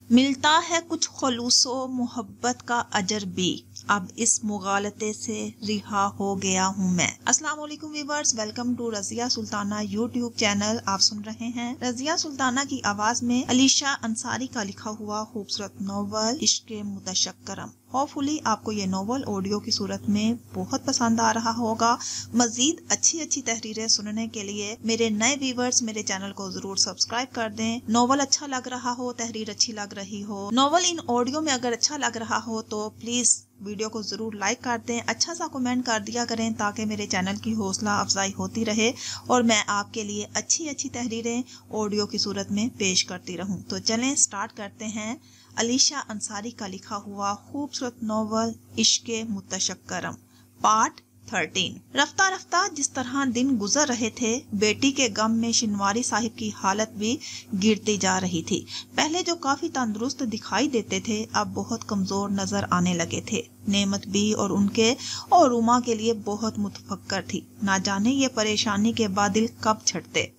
मिलता है कुछ खलूसो मोहब्बत का अजर भी, अब इस मुगालते से रिहा हो गया हूँ मैं। अस्सलाम वालेकुम viewers, welcome to Razia Sultana YouTube channel. आप सुन रहे हैं रजिया सुल्ताना की आवाज में अलीशा अंसारी का लिखा हुआ खूबसूरत नॉवल इश्क़ मुतशक्करम। होपफुली आपको ये नॉवल ऑडियो की सूरत में बहुत पसंद आ रहा होगा। मजीद अच्छी तहरीरें सुनने के लिए मेरे नए व्यूअर्स मेरे चैनल को जरूर सब्सक्राइब कर दें। नॉवल अच्छा लग रहा हो, तहरीर अच्छी लग रही हो, नॉवल इन ऑडियो में अगर अच्छा लग रहा हो तो प्लीज वीडियो को जरूर लाइक कर दें, अच्छा सा कमेंट कर दिया करें ताकि मेरे चैनल की हौसला अफजाई होती रहे और मैं आपके लिए अच्छी तहरीरें ऑडियो की सूरत में पेश करती रहूं। तो चलें स्टार्ट करते हैं अलीशा अंसारी का लिखा हुआ खूबसूरत नॉवल इश्क़ मुतशक्करम पार्ट 13। रफ्ता रफ्ता जिस तरह दिन गुजर रहे थे, बेटी के गम में शिनवारी साहिब की हालत भी गिरती जा रही थी। पहले जो काफी तंदुरुस्त दिखाई देते थे, अब बहुत कमजोर नजर आने लगे थे। नेमत भी और उनके और उमा के लिए बहुत मुतफक्कर थी। ना जाने ये परेशानी के बादल कब छटते।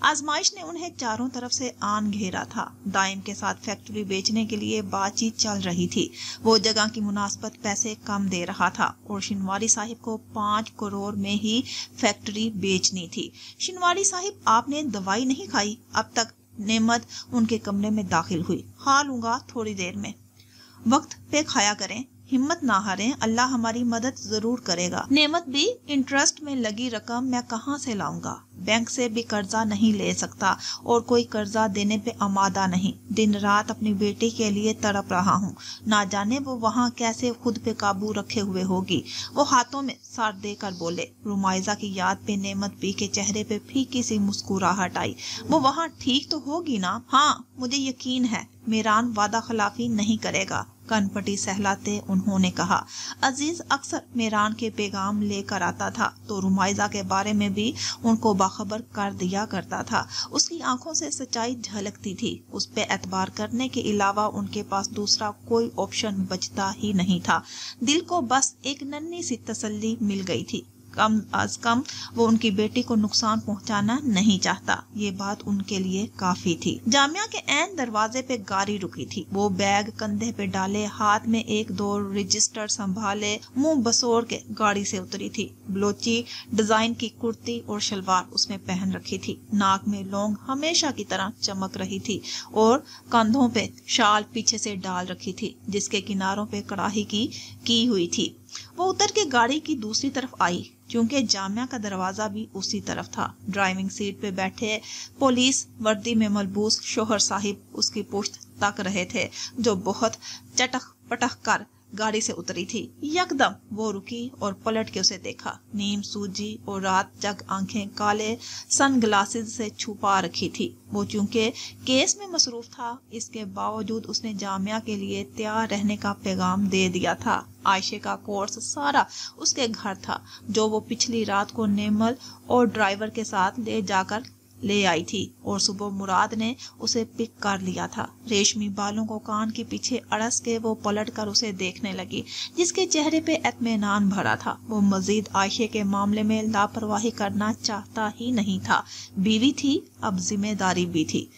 आजमाइश ने उन्हें चारों तरफ से आन घेरा था। दाइम के साथ फैक्ट्री बेचने के लिए बातचीत चल रही थी। वो जगह की मुनासबत पैसे कम दे रहा था और शिनवारी साहिब को 5 करोड़ में ही फैक्ट्री बेचनी थी। शिनवारी साहिब, आपने दवाई नहीं खाई अब तक? नेमत उनके कमरे में दाखिल हुई। खा लूंगा थोड़ी देर में। वक्त पे खाया करें, हिम्मत ना हारें, अल्लाह हमारी मदद जरूर करेगा। नेमत भी, इंटरेस्ट में लगी रकम मैं कहाँ से लाऊंगा? बैंक से भी कर्जा नहीं ले सकता और कोई कर्जा देने पे आमादा नहीं। दिन रात अपनी बेटी के लिए तड़प रहा हूँ। ना जाने वो वहाँ कैसे खुद पे काबू रखे हुए होगी। वो हाथों में सर देकर बोले। रुमाइजा की याद पे नेमत बी के चेहरे पे फीकी सी मुस्कुराहट आई। वो वहाँ ठीक तो होगी ना? हाँ, मुझे यकीन है मेरान वादा खिलाफी नहीं करेगा, कनपटी सहलाते उन्होंने कहा। अजीज अक्सर मेरान के पैगाम लेकर आता था तो रुमाइजा के बारे में भी उनको बाखबर कर दिया करता था। उसकी आंखों से सच्चाई झलकती थी। उस पे एतबार करने के अलावा उनके पास दूसरा कोई ऑप्शन बचता ही नहीं था। दिल को बस एक नन्ही सी तसल्ली मिल गई थी। कम अज कम वो उनकी बेटी को नुकसान पहुंचाना नहीं चाहता। ये बात उनके लिए काफी थी। जामिया के ऐन दरवाजे पे गाड़ी रुकी थी। वो बैग कंधे पे डाले, हाथ में 1-2 रजिस्टर संभाले, मुंह बसोर के गाड़ी से उतरी थी। बलोची डिजाइन की कुर्ती और शलवार उसने पहन रखी थी। नाक में लौंग हमेशा की तरह चमक रही थी और कंधों पे शाल पीछे से डाल रखी थी जिसके किनारों पे कढ़ाई की हुई थी। वो उतर के गाड़ी की दूसरी तरफ आई क्योंकि जामिया का दरवाजा भी उसी तरफ था। ड्राइविंग सीट पे बैठे पुलिस वर्दी में मलबूस शोहर साहिब उसकी पुश्त तक रहे थे जो बहुत चटक पटक कर गाड़ी से उतरी थी। यकदम वो रुकी और पलट के उसे देखा। नीम सूजी और रात जग आंखें काले सन ग्लासेस से छुपा रखी थी। वो चूंकि केस में मसरूफ था, इसके बावजूद उसने जामिया के लिए तैयार रहने का पैगाम दे दिया था। आयशे का कोर्स सारा उसके घर था जो वो पिछली रात को नेमल और ड्राइवर के साथ ले आई थी और सुबह मुराद ने उसे पिक कर लिया था। रेशमी बालों को कान के पीछे अड़स के वो पलट कर उसे देखने लगी जिसके चेहरे पे इत्मीनान भरा था। वो मजीद आयशे के मामले में लापरवाही करना चाहता ही नहीं था। बीवी थी, अब जिम्मेदारी भी थी।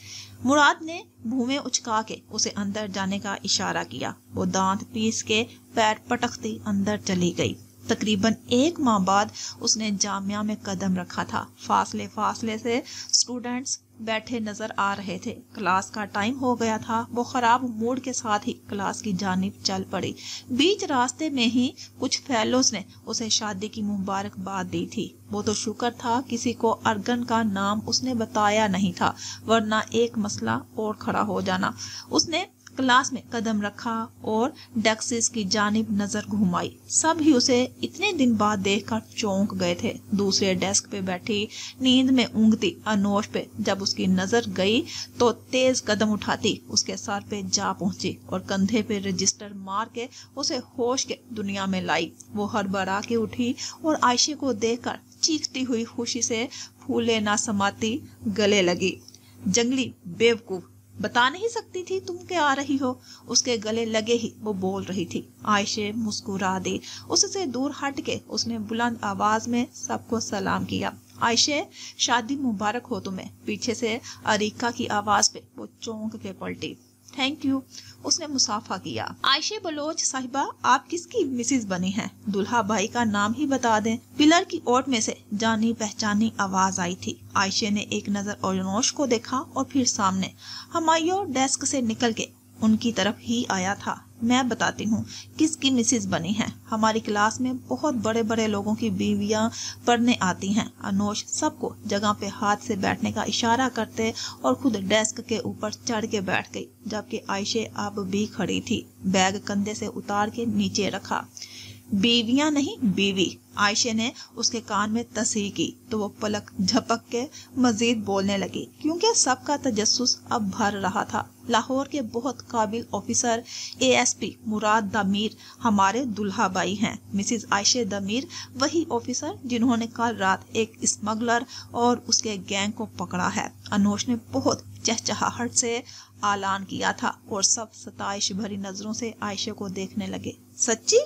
मुराद ने भूमे उचका के उसे अंदर जाने का इशारा किया। वो दांत पीस के पैर पटकती अंदर चली गई। तकरीबन 1 माह बाद उसने जामिया में कदम रखा था। फासले से स्टूडेंट्स बैठे नजर आ रहे थे। क्लास का टाइम हो गया था। वो खराब मूड के साथ ही क्लास की जानिब चल पड़ी। बीच रास्ते में ही कुछ फेलोज ने उसे शादी की मुबारकबाद दी थी। वो तो शुक्र था किसी को अर्गन का नाम उसने बताया नहीं था, वरना एक मसला और खड़ा हो जाना। उसने क्लास में कदम रखा और डेस्क की जानिब नजर घुमाई। सब ही उसे इतने दिन बाद देखकर चौंक गए थे। दूसरे डेस्क पे बैठी नींद में ऊँघती अनोश पे जब उसकी नजर गई तो तेज कदम उठाती उसके सर पे जा पहुंची और कंधे पे रजिस्टर मार के उसे होश के दुनिया में लाई। वो हड़बड़ा के उठी और आयशे को देखकर चीखती हुई खुशी से फूले ना समाती गले लगी। जंगली बेवकूफ, बता नहीं सकती थी तुम क्या आ रही हो? उसके गले लगे ही वो बोल रही थी। आयशे मुस्कुरा दी। उससे दूर हट के उसने बुलंद आवाज में सबको सलाम किया। आयशे, शादी मुबारक हो तुम्हें। पीछे से अरीका की आवाज पे वो चौंक के पलटी। थैंक यू, उसने मुसाफा किया। आयशे बलोच साहिबा, आप किसकी मिसेज बनी हैं? दुल्हा भाई का नाम ही बता दें। पिलर की ओट में से जानी पहचानी आवाज आई थी। आयशे ने एक नजर अनोश को देखा और फिर सामने। हमायो डेस्क से निकल के उनकी तरफ ही आया था। मैं बताती हूँ किसकी मिसेज बनी है। हमारी क्लास में बहुत बड़े बड़े लोगों की बीवियां पढ़ने आती हैं। अनोश सबको जगह पे हाथ से बैठने का इशारा करते और खुद डेस्क के ऊपर चढ़ के बैठ गई, जबकि आयशे अब भी खड़ी थी, बैग कंधे से उतार के नीचे रखा। बीवियां नहीं, बीवी। आयशे ने उसके कान में तस्हीर की तो वो पलक झपक के मजीद बोलने लगी, क्योंकि सबका तजस्सुस अब भर रहा था। लाहौर के बहुत काबिल ऑफिसर ASP मुराद दमीर हमारे दुल्हा भाई हैं। मिसेस आयशे दमीर वही ऑफिसर जिन्होंने कल रात एक स्मगलर और उसके गैंग को पकड़ा है। अनोश ने बहुत चहचहाहट से ऐलान किया था और सब सताइश भरी नजरों से आयशे को देखने लगे। सच्ची?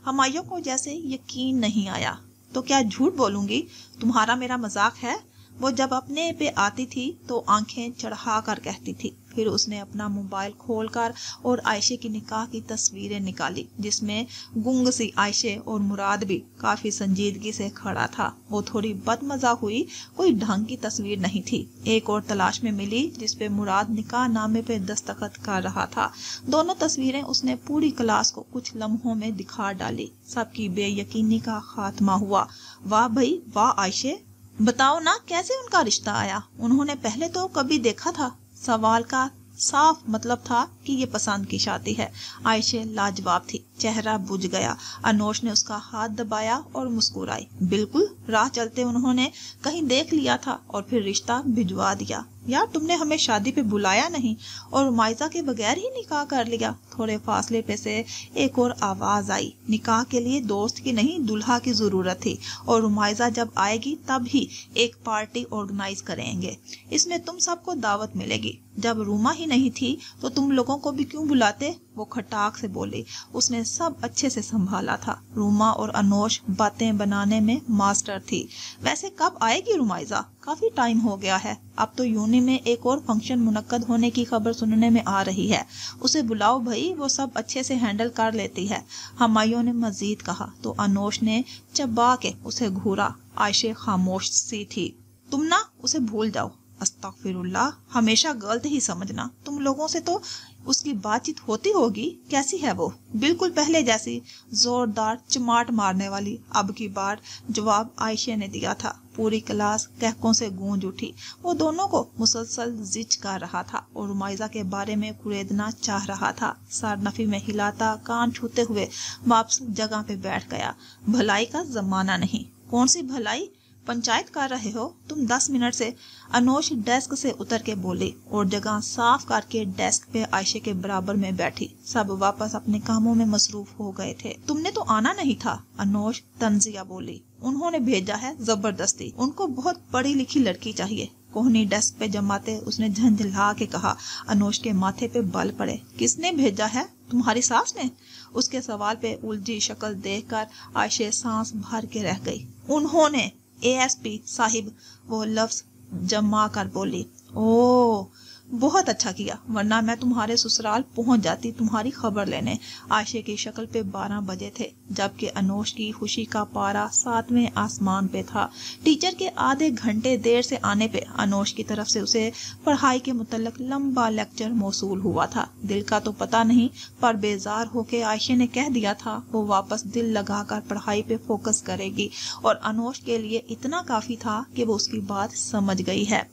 हमायों को जैसे यकीन नहीं आया। तो क्या झूठ बोलूंगी? तुम्हारा मेरा मजाक है? वो जब अपने पे आती थी तो आंखें चढ़ा कर कहती थी। फिर उसने अपना मोबाइल खोलकर और आयशे की निकाह की तस्वीरें निकाली, जिसमें गुंग सी आयशे और मुराद भी काफी संजीदगी से खड़ा था। वो थोड़ी बदमजा हुई, कोई ढंग की तस्वीर नहीं थी। एक और तलाश में मिली जिसपे मुराद निकाह नामे पे दस्तखत कर रहा था। दोनों तस्वीरें उसने पूरी क्लास को कुछ लम्हों में दिखा डाली। सबकी बेयकीनी का खात्मा हुआ। वाह भाई वाह आयशे, बताओ ना कैसे उनका रिश्ता आया? उन्होंने पहले तो कभी देखा था? सवाल का साफ मतलब था कि ये पसंद की शादी है। आयशे लाजवाब थी, चेहरा बुझ गया। अनोश ने उसका हाथ दबाया और मुस्कुराई। बिल्कुल, राह चलते उन्होंने कहीं देख लिया था और फिर रिश्ता भिजवा दिया। यार, तुमने हमें शादी पे बुलाया नहीं और रुमाइजा के बगैर ही निकाह कर लिया। थोड़े फासले पे से एक और आवाज आई। निकाह के लिए दोस्त की नहीं, दुल्हा की जरूरत थी और रुमाइजा जब आएगी तब ही एक पार्टी ऑर्गेनाइज करेंगे। इसमें तुम सबको दावत मिलेगी। जब रूमा ही नहीं थी तो तुम लोगों को भी क्यों बुलाते? वो खटाक से बोली। उसने सब अच्छे से संभाला था। रूमा और अनोश बातें बनाने में मास्टर थी। वैसे कब आएगी रुमाइजा? काफी टाइम हो गया है। अब तो यूनी में एक और फंक्शन मुनक्कद होने की खबर सुनने में आ रही है। उसे बुलाओ भाई, वो सब अच्छे से हैंडल कर लेती है। हमायों ने मजीद कहा तो अनोश ने चबा के उसे घूरा। आयशे खामोश सी थी। तुम ना उसे भूल जाओ। अस्तगफिरुल्लाह, हमेशा गलत ही समझना। तुम लोगों से तो उसकी बातचीत होती होगी। कैसी है वो? बिल्कुल पहले जैसी, जोरदार चमाट मारने वाली। अब की बार जवाब आयशे ने दिया था। पूरी क्लास कहकों से गूंज उठी। वो दोनों को मुसलसल जिच कर रहा था और रुमाइजा के बारे में कुरेदना चाह रहा था। सर नफी में हिलाता, कान छूते हुए वापस जगह पे बैठ गया। भलाई का जमाना नहीं। कौन सी भलाई? पंचायत कर रहे हो तुम 10 मिनट से? अनोश डेस्क से उतर के बोली और जगह साफ करके डेस्क पे आयशे के बराबर में बैठी। सब वापस अपने कामों में मसरूफ हो गए थे। तुमने तो आना नहीं था, अनोश तंजिया बोली। उन्होंने भेजा है जबरदस्ती। उनको बहुत पढ़ी लिखी लड़की चाहिए। कोहनी डेस्क पे जमाते उसने झंझला के कहा। अनोश के माथे पे बल पड़े। किसने भेजा है? तुम्हारी सास ने? उसके सवाल पे उलझी शक्ल देखकर आयशे सांस भर के रह गई। उन्होंने, ASP साहिब, वो लफ्ज जमा कर बोली। ओ, बहुत अच्छा किया, वरना मैं तुम्हारे ससुराल पहुंच जाती तुम्हारी खबर लेने। आयशे की शक्ल पे 12 बजे थे, जबकि अनोश की खुशी का पारा 7वें आसमान पे था। टीचर के आधे घंटे देर से आने पे अनोश की तरफ से उसे पढ़ाई के मुतल्लिक लंबा लेक्चर मौसूल हुआ था। दिल का तो पता नहीं, पर बेजार होके आयशे ने कह दिया था वो वापस दिल लगाकर पढ़ाई पे फोकस करेगी और अनोश के लिए इतना काफी था कि वो उसकी बात समझ गई है।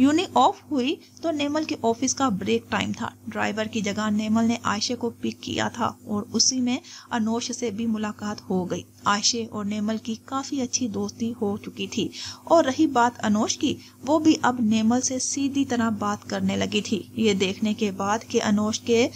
यूनी ऑफ हुई तो नेमल के ऑफिस का ब्रेक टाइम था। ड्राइवर की जगह नेमल ने आयशे को पिक किया था और उसी में अनोश से भी मुलाकात हो गई। आयशे और नेमल की काफी अच्छी दोस्ती हो चुकी थी और रही बात अनोश की, वो भी अब नेमल से सीधी तरह बात करने लगी थी। ये देखने के बाद कि अनोश के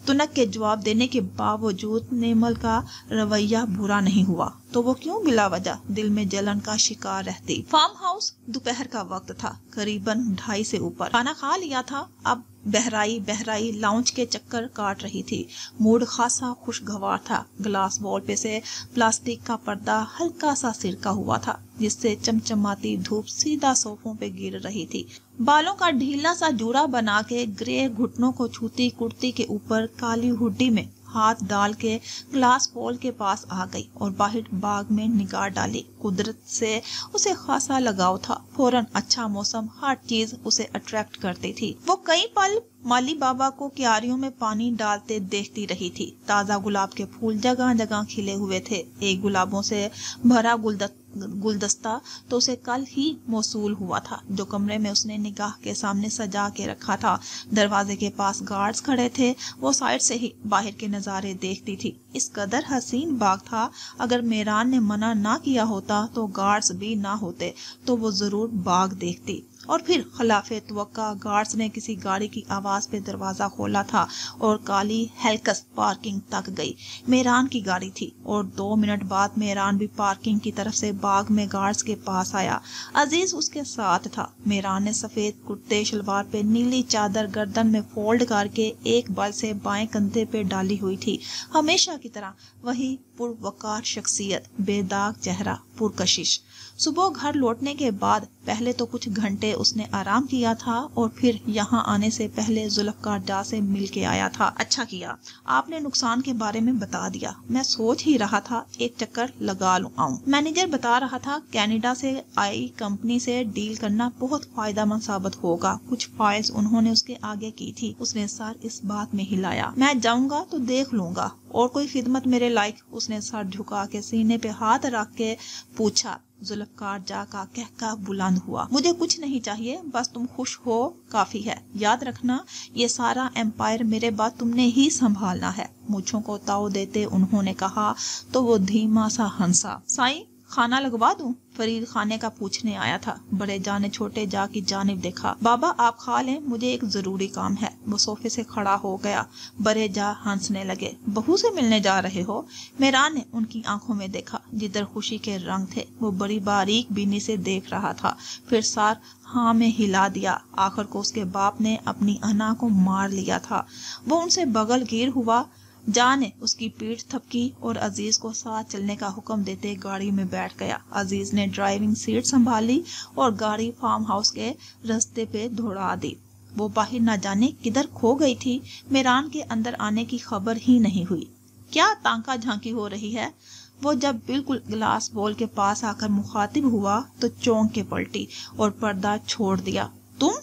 तुनक के जवाब देने के बावजूद नेमल का रवैया बुरा नहीं हुआ तो वो क्यों बिला वजह दिल में जलन का शिकार रहती। फार्म हाउस, दोपहर का वक्त था, करीबन 2:30 से ऊपर। खाना खा लिया था, अब बहराई बहराई लाउंज के चक्कर काट रही थी। मूड खासा खुशगवार था। ग्लास वॉल पे से प्लास्टिक का पर्दा हल्का सा सिरका हुआ था, जिससे चमचमाती धूप सीधा सोफों पे गिर रही थी। बालों का ढीला सा जूड़ा बना के ग्रे घुटनों को छूती कुर्ती के ऊपर काली हुड्डी में हाथ डाल के ग्लास वॉल के पास आ गई और बाहर बाग में निगाह डाली। कुदरत से उसे खासा लगाव था। फौरन अच्छा मौसम, हर चीज उसे अट्रैक्ट करती थी। वो कई पल माली बाबा को क्यारियों में पानी डालते देखती रही थी। ताजा गुलाब के फूल जगह जगह खिले हुए थे। एक गुलाबों से भरा गुलदस्ता तो उसे कल ही मौसूल हुआ था, जो कमरे में उसने निगाह के सामने सजा के रखा था। दरवाजे के पास गार्ड्स खड़े थे। वो साइड से ही बाहर के नजारे देखती थी। इस कदर हसीन बाग था, अगर मेहरान ने मना ना किया होता तो गार्ड्स भी ना होते तो वो जरूर बाग देखती। और फिर खिलाफे तवक्का गार्ड्स ने किसी गाड़ी की आवाज पे दरवाजा खोला था और काली हेल्कस पार्किंग तक गई। मेहरान की गाड़ी थी और 2 मिनट बाद मेहरान भी पार्किंग की तरफ से बाग में गार्ड्स के पास आया। अजीज उसके साथ था। मेहरान ने सफेद कुर्ते शलवार पे नीली चादर गर्दन में फोल्ड करके एक बल से बाएं कंधे पे डाली हुई थी। हमेशा की तरह वही पुरवकार शख्सियत, बेदाग चेहरा, पुरकशिश। सुबह घर लौटने के बाद पहले तो कुछ घंटे उसने आराम किया था और फिर यहाँ आने से पहले जुल्फकार जा से मिल के आया था। अच्छा किया, आपने नुकसान के बारे में बता दिया। मैं सोच ही रहा था एक चक्कर लगा आऊं। मैनेजर बता रहा था कनाडा से आई कंपनी से डील करना बहुत फायदेमंद साबित होगा। कुछ फाइल्स उन्होंने उसके आगे की थी। उसने सर इस बात में हिलाया। मैं जाऊंगा तो देख लूंगा। और कोई खिदमत मेरे लायक? उसने सर झुका के सीने पे हाथ रख के पूछा। जुल्फकार जा का कहका बुलंद हुआ। मुझे कुछ नहीं चाहिए, बस तुम खुश हो काफी है। याद रखना, ये सारा एम्पायर मेरे बाद तुमने ही संभालना है। मूंछों को ताव देते उन्होंने कहा तो वो धीमा सा हंसा। साईं, खाना लगवा दूं? फरीद खाने का पूछने आया था। बड़े जाने छोटे जा की जानिब देखा। बाबा आप खा लें, मुझे एक जरूरी काम है। वो सोफे से खड़ा हो गया। बड़े जा हंसने लगे। बहू से मिलने जा रहे हो? मेहरान ने उनकी आंखों में देखा, जिधर खुशी के रंग थे। वो बड़ी बारीक बीनी से देख रहा था, फिर सार हाँ में हिला दिया। आखिर को उसके बाप ने अपनी अना को मार लिया था। वो उनसे बगल गिर हुआ। जा ने उसकी पीठ थपकी और अजीज को साथ चलने का हुक्म देते गाड़ी में बैठ गया। अजीज ने ड्राइविंग सीट संभाली और गाड़ी फार्म हाउस के रास्ते पे दौड़ा दी। वो बाहर न जाने किधर खो गई थी। मेहरान के अंदर आने की खबर ही नहीं हुई। क्या तांका झांकी हो रही है? वो जब बिल्कुल ग्लास वॉल के पास आकर मुखातिब हुआ तो चौंक के पलटी और पर्दा छोड़ दिया। तुम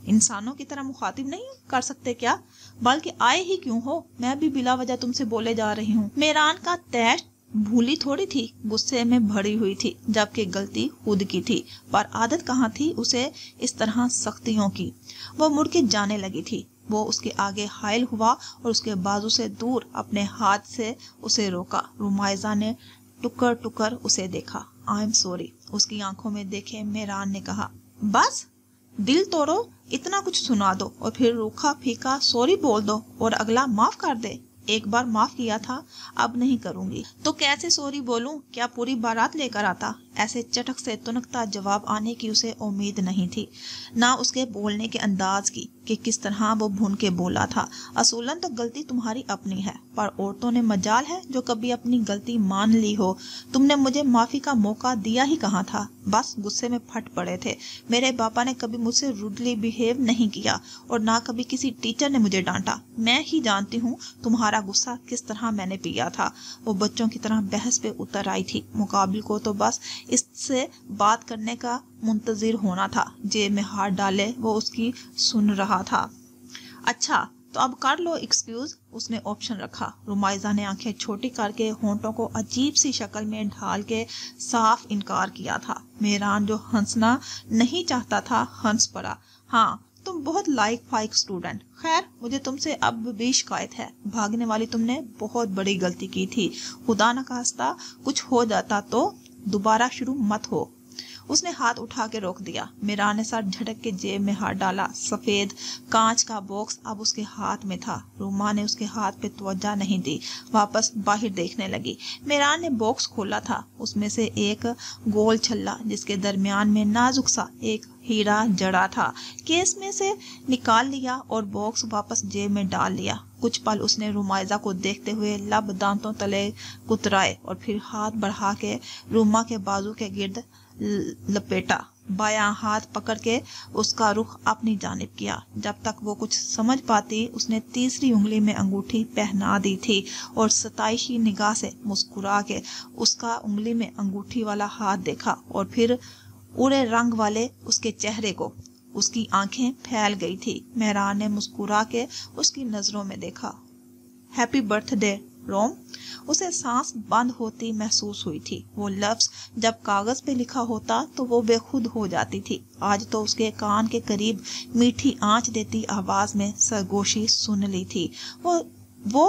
इंसानों की तरह मुखातिब नहीं कर सकते क्या? बल्कि आए ही क्यों हो? मैं भी बिला वजह तुमसे बोले जा रही हूँ। मेहरान का तैश भूली थोड़ी थी, गुस्से में भरी हुई थी, जबकि गलती खुद की थी। पर आदत कहाँ थी उसे इस तरह सख्तियों की। वो मुड़ के जाने लगी थी। वो उसके आगे हायल हुआ और उसके बाजू से दूर अपने हाथ से उसे रोका। रुमाइजा ने टुकर टुकर उसे देखा। आई एम सॉरी, उसकी आंखों में देखे मेहरान ने कहा। बस दिल तोड़ो, इतना कुछ सुना दो और फिर रूखा फीका सॉरी बोल दो और अगला माफ कर दे। एक बार माफ किया था, अब नहीं करूंगी। तो कैसे सॉरी बोलूं? क्या पूरी बारात लेकर आता? ऐसे चटक से तुनकता जवाब आने की उसे उम्मीद नहीं थी, ना उसके बोलने के अंदाज की कि किस तरह वो भून के बोला था। असूलन तो गलती तुम्हारी अपनी है, पर औरतों ने मजाल है जो कभी अपनी गलती मान ली हो। तुमने मुझे माफी का मौका दिया ही कहाँ था? बस गुस्से में फट पड़े थे। मेरे पापा ने कभी मुझसे रूडली बिहेव नहीं किया और ना कभी किसी टीचर ने मुझे डांटा। मैं ही जानती हूँ तुम्हारा गुस्सा किस तरह मैंने पिया था। वो बच्चों की तरह बहस पे उतर आई थी। मुकाबिल को तो बस इससे बात करने का मुंतजिर होना था। जेब में हाथ डाले वो उसकी सुन रहा था। अच्छा तो अब कर लो एक्सक्यूज, उसने ऑप्शन रखा। रुमाइजा ने आंखें छोटी करके होंठों को अजीब सी शक्ल में ढाल के साफ इनकार किया था। मेहरान जो हंसना नहीं चाहता था हंस पड़ा। हाँ तुम बहुत लाइक फाइक स्टूडेंट। खैर मुझे तुमसे अब भी शिकायत है। भागने वाली तुमने बहुत बड़ी गलती की थी। खुदा न खास्ता कुछ हो जाता तो दोबारा शुरू मत हो। उसने हाथ उठा के रोक दिया। मीरान ने सर झटक के जेब में हाथ डाला। सफेद कांच का बॉक्स अब उसके हाथ में था। रूमा ने उसके हाथ पे तवज्जो नहीं दी, वापस बाहर देखने लगी। मीरान ने बॉक्स खोला था। उसमें से एक गोल छल्ला जिसके दरमियान में नाजुक सा एक हीरा जड़ा था केस में से निकाल लिया और बॉक्स वापस जेब में डाल लिया। कुछ पल उसने रुमाइजा को देखते हुए लब दांतों तले कुतराए और फिर हाथ बढ़ा के रूमा के बाजू के गिर्द लपेटा। बायां हाथ पकड़ के उसका रुख अपनी जानिब किया। जब तक वो कुछ समझ पाती उसने तीसरी उंगली में अंगूठी पहना दी थी और सताइशी निगाह से मुस्कुरा के उसका उंगली में अंगूठी वाला हाथ देखा और फिर उड़े रंग वाले उसके चेहरे को। उसकी आंखें फैल गई थी। मेहरान ने मुस्कुरा के उसकी नजरों में देखा। हैप्पी बर्थडे रोम। उसे सांस बंद होती महसूस हुई थी। वो लफ्ज जब कागज पे लिखा होता तो वो बेखुद हो जाती थी। आज तो उसके कान के करीब मीठी आंच देती आवाज में सरगोशी सुन ली थी। वो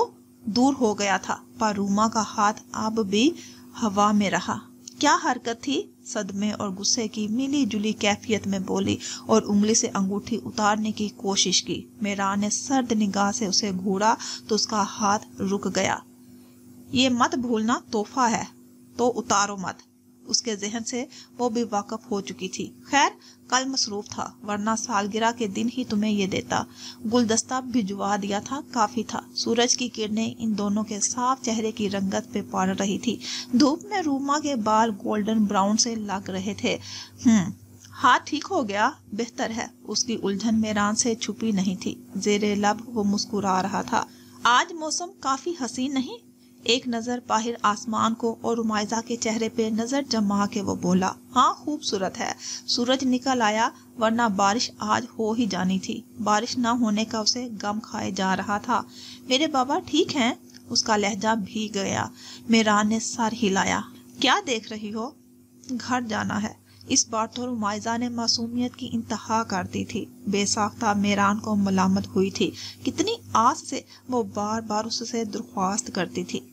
दूर हो गया था, पर रूमा का हाथ अब भी हवा में रहा। क्या हरकत थी? सदमे और गुस्से की मिली जुली कैफियत में बोली और उंगली से अंगूठी उतारने की कोशिश की। मेहरान ने सर्द निगाह से उसे घूरा तो उसका हाथ रुक गया। ये मत भूलना तोहफा है, तो उतारो मत। उसके जहन से वो भी वाकफ हो चुकी थी। खैर कल मसरूफ था, वरना सालगिरह के दिन ही तुम्हें ये देता। गुलदस्ता भिजवा दिया था, काफी था। सूरज की किरणें इन दोनों के साफ चेहरे की रंगत पे पड़ रही थी। धूप में रूमा के बाल गोल्डन ब्राउन से लग रहे थे। हाथ ठीक हो गया? बेहतर है। उसकी उलझन मीरान से छुपी नहीं थी। जेरे लब वो मुस्कुरा रहा था। आज मौसम काफी हसीन नहीं? एक नजर बाहर आसमान को और रुमाइजा के चेहरे पे नजर जमा के वो बोला, हाँ खूबसूरत है। सूरज निकल आया, वरना बारिश आज हो ही जानी थी। बारिश न होने का उसे गम खाए जा रहा था। मेरे बाबा ठीक हैं? उसका लहजा भीग गया। मीरान ने सर हिलाया। क्या देख रही हो? घर जाना है। इस बार तो रुमाइजा ने मासूमियत की इंतहा कर दी थी। बेसाख्ता मीरान को मलामत हुई थी। कितनी आस से वो बार बार उससे दरख्वास्त करती थी।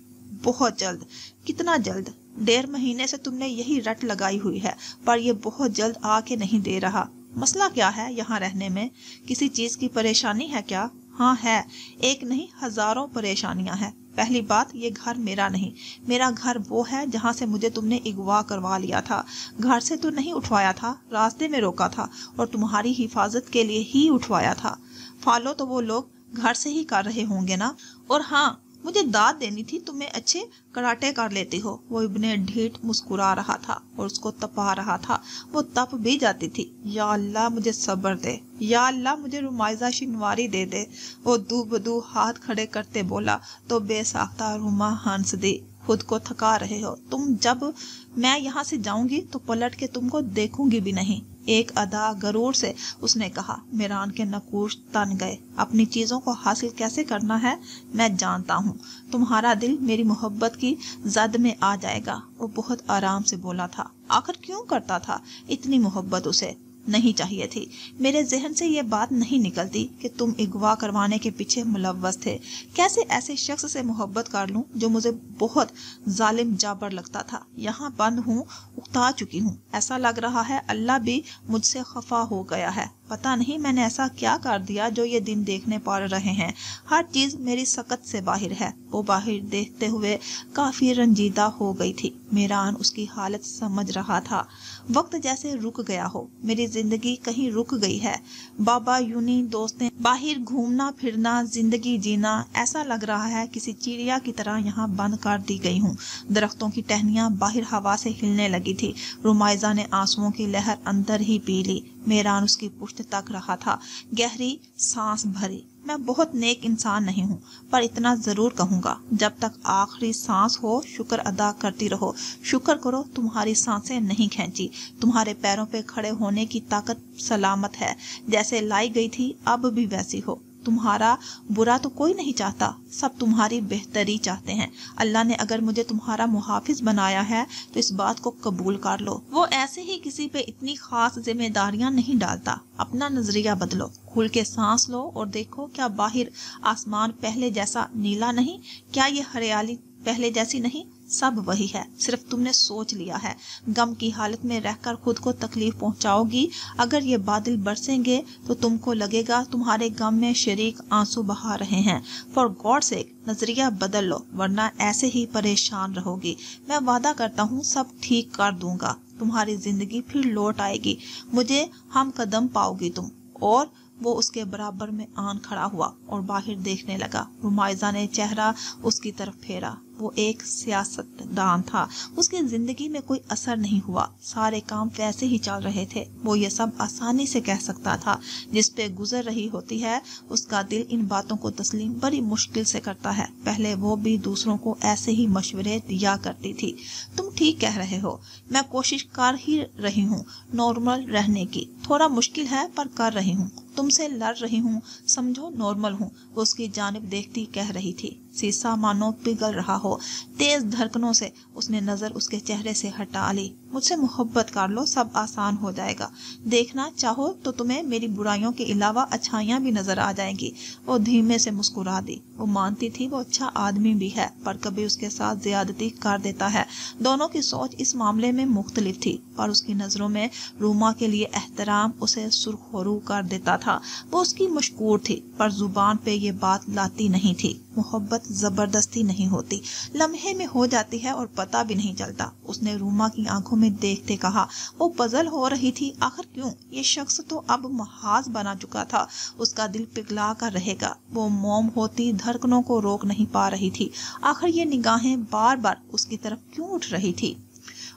बहुत जल्द। कितना जल्द? 1.5 महीने से तुमने यही रट लगाई हुई है, पर ये बहुत जल्द आके नहीं दे रहा। मसला क्या है यहाँ रहने में? किसी चीज की परेशानी है क्या? हाँ है, एक नहीं हजारों परेशानियां हैं। पहली बात, ये घर मेरा नहीं। मेरा घर वो है जहाँ से मुझे तुमने अगवा करवा लिया था। घर से तो नहीं उठवाया था, रास्ते में रोका था और तुम्हारी हिफाजत के लिए ही उठवाया था। फॉलो तो वो लोग घर से ही कर रहे होंगे ना। और हाँ, मुझे दाद देनी थी, तुम्हें अच्छे कराटे कर लेती हो। वो इब्ने ढीठ मुस्कुरा रहा था और उसको तपा रहा था। वो तप भी जाती थी। या अल्लाह मुझे सब्र दे, या अल्लाह मुझे रुमाइजा शिनवारी दे दे। वो दू बदू हाथ खड़े करते बोला तो बेसाख्ता रूमा हंस दी। खुद को थका रहे हो तुम। जब मैं यहाँ से जाऊंगी तो पलट के तुमको देखूंगी भी नहीं। एक अदा गरूर से उसने कहा। मीरान के नकूश तन गए। अपनी चीजों को हासिल कैसे करना है मैं जानता हूँ। तुम्हारा दिल मेरी मोहब्बत की जद में आ जाएगा। वो बहुत आराम से बोला था। आखिर क्यों करता था इतनी मोहब्बत? उसे नहीं चाहिए थी। मेरे जहन से ये बात नहीं निकलती कि तुम अगवा करवाने के पीछे मुलव्वस थे। कैसे ऐसे शख्स से मोहब्बत कर लूं जो मुझे बहुत जालिम जाबर लगता था। यहाँ बंद हूँ, उकता चुकी हूँ। ऐसा लग रहा है अल्लाह भी मुझसे खफा हो गया है। पता नहीं मैंने ऐसा क्या कर दिया जो ये दिन देखने पड़ रहे हैं। हर चीज मेरी सकत से बाहर है। वो बाहर देखते हुए काफी रंजीदा हो गई थी। मीरान उसकी हालत समझ रहा था। वक्त जैसे रुक गया हो। मेरी जिंदगी कहीं रुक गई है। बाबा यूनी दोस्तें, बाहर घूमना फिरना, जिंदगी जीना, ऐसा लग रहा है किसी चिड़िया की तरह यहाँ बंद कर दी गई हूँ। दरख्तों की टहनियां बाहर हवा से हिलने लगी थी। रुमाइजा ने आंसुओं की लहर अंदर ही पी ली। मीरान उसकी पुश्त तक रहा था। गहरी सांस भरी। मैं बहुत नेक इंसान नहीं हूँ, पर इतना जरूर कहूँगा, जब तक आखिरी सांस हो शुक्र अदा करती रहो। शुक्र करो तुम्हारी सांसें नहीं खींची। तुम्हारे पैरों पे खड़े होने की ताकत सलामत है। जैसे लाई गई थी अब भी वैसी हो। तुम्हारा बुरा तो कोई नहीं चाहता, सब तुम्हारी बेहतरी चाहते हैं। अल्लाह ने अगर मुझे तुम्हारा मुहाफिज बनाया है तो इस बात को कबूल कर लो। वो ऐसे ही किसी पे इतनी खास जिम्मेदारियां नहीं डालता। अपना नजरिया बदलो, खुल के सांस लो और देखो क्या बाहर आसमान पहले जैसा नीला नहीं? क्या ये हरियाली पहले जैसी नहीं, सब वही है, सिर्फ तुमने सोच लिया है। गम की हालत में रहकर खुद को तकलीफ पहुंचाओगी। अगर ये बादल बरसेंगे तो तुमको लगेगा तुम्हारे गम में शरीक आंसू बहा रहे हैं। फॉर गॉड सेक नजरिया बदल लो, वरना ऐसे ही परेशान रहोगी। मैं वादा करता हूँ सब ठीक कर दूंगा, तुम्हारी जिंदगी फिर लौट आएगी, मुझे हम कदम पाओगी तुम। और वो उसके बराबर में आन खड़ा हुआ और बाहर देखने लगा। रुमाइजा ने चेहरा उसकी तरफ फेरा। वो एक सियासतदान था, उसकी जिंदगी में कोई असर नहीं हुआ, सारे काम वैसे ही चल रहे थे। वो ये सब आसानी से कह सकता था। जिस पे गुजर रही होती है उसका दिल इन बातों को तस्लीम बड़ी मुश्किल से करता है। पहले वो भी दूसरों को ऐसे ही मशवरे दिया करती थी। तुम ठीक कह रहे हो, मैं कोशिश कर ही रही हूँ नॉर्मल रहने की। थोड़ा मुश्किल है पर कर रही हूँ, तुमसे लड़ रही हूँ, समझो नॉर्मल हूँ। वो उसकी जानिब देखती कह रही थी। शीशा मानो पिघल रहा हो। तेज धड़कनों से उसने नजर उसके चेहरे से हटा ली। मुझसे मोहब्बत कर लो, सब आसान हो जाएगा। देखना चाहो तो तुम्हें मेरी बुराइयों के अलावा अच्छाइयाँ भी नजर आ जाएंगी। वो धीमे से मुस्कुरा दी। वो मानती थी वो अच्छा आदमी भी है, पर कभी उसके साथ ज्यादती कर देता है। दोनों की सोच इस मामले में मुख्तलिफ थी, पर उसकी नजरों में रूमा के लिए एहतराम उसे सुरखरू कर देता था। वो उसकी मशकूर थी, पर जुबान पे ये बात लाती नहीं थी। मोहब्बत जबरदस्ती नहीं होती, लम्हे में हो जाती है और पता भी नहीं चलता। उसने रूमा की आंखों में देखते कहा। वो पजल हो रही थी, आखिर क्यों? ये शख्स तो अब महाज बना चुका था, उसका दिल पिघला कर रहेगा। वो मौम होती धड़कनों को रोक नहीं पा रही थी। आखिर ये निगाहें बार बार उसकी तरफ क्यों उठ रही थी?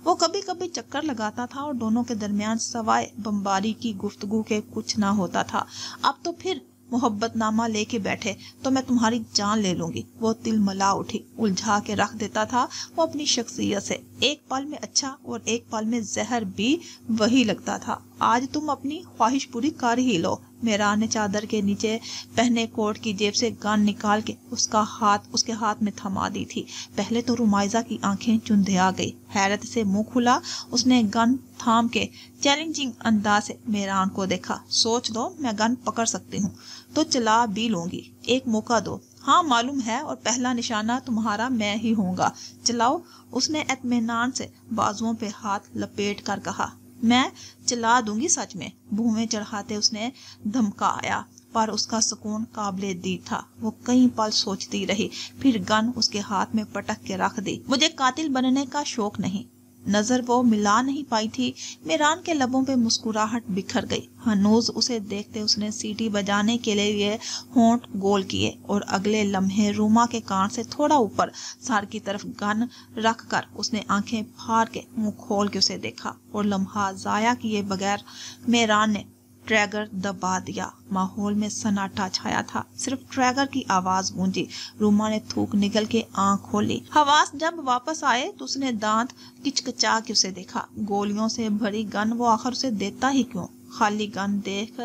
वो कभी कभी चक्कर लगाता था और दोनों के दरमियान सवाए बमबारी की गुफ्तगू के कुछ ना होता था। अब तो फिर मोहब्बतनामा लेके बैठे तो मैं तुम्हारी जान ले लूंगी। वो तिलमिला उठी, उलझा के रख देता था वो अपनी शख्सियत से। एक पल में अच्छा और एक पल में जहर भी वही लगता था। आज तुम अपनी ख्वाहिश पूरी कर ही लो। मेरा ने चादर के नीचे पहने कोट की जेब से गन निकाल के उसके हाथ में थमा दी थी। पहले तो रुमाइजा की आंखें चुंधिया गई, हैरत से मुंह खुला। उसने गन थाम के चैलेंजिंग अंदाज से मेरान को देखा। सोच लो मैं गन पकड़ सकती हूँ तो चला भी लूंगी, एक मौका दो। हाँ मालूम है, और पहला निशाना तुम्हारा मैं ही होऊंगा। चलाओ। उसने इत्मीनान से बाजुओं पे हाथ लपेट कर कहा। मैं चला दूंगी सच में, भूमि चढ़ाते उसने धमकाया, पर उसका सुकून काबिले दीद था। वो कई पल सोचती रही, फिर गन उसके हाथ में पटक के रख दी। मुझे कातिल बनने का शौक नहीं। नजर वो मिला नहीं पाई थी। मेरान के लबों पे मुस्कुराहट बिखर गई। हनूज उसे देखते उसने सीटी बजाने के लिए होंठ गोल किए और अगले लम्हे रूमा के कान से थोड़ा ऊपर सर की तरफ गन रख कर उसने आंखें फाड़ के मुंह खोल के उसे देखा और लम्हा जाया किए बगैर मेरान ने ट्रैगर दबा दिया। माहौल में सन्नाटा छाया था, सिर्फ ट्रैगर की आवाज गूंजी। रूमा ने थूक निकल के आंख खोली। हवास जब वापस आए तो उसने दांत किचकिचा के उसे देखा। गोलियों से भरी गन वो आखिर उसे देता ही क्यों? खाली गन देख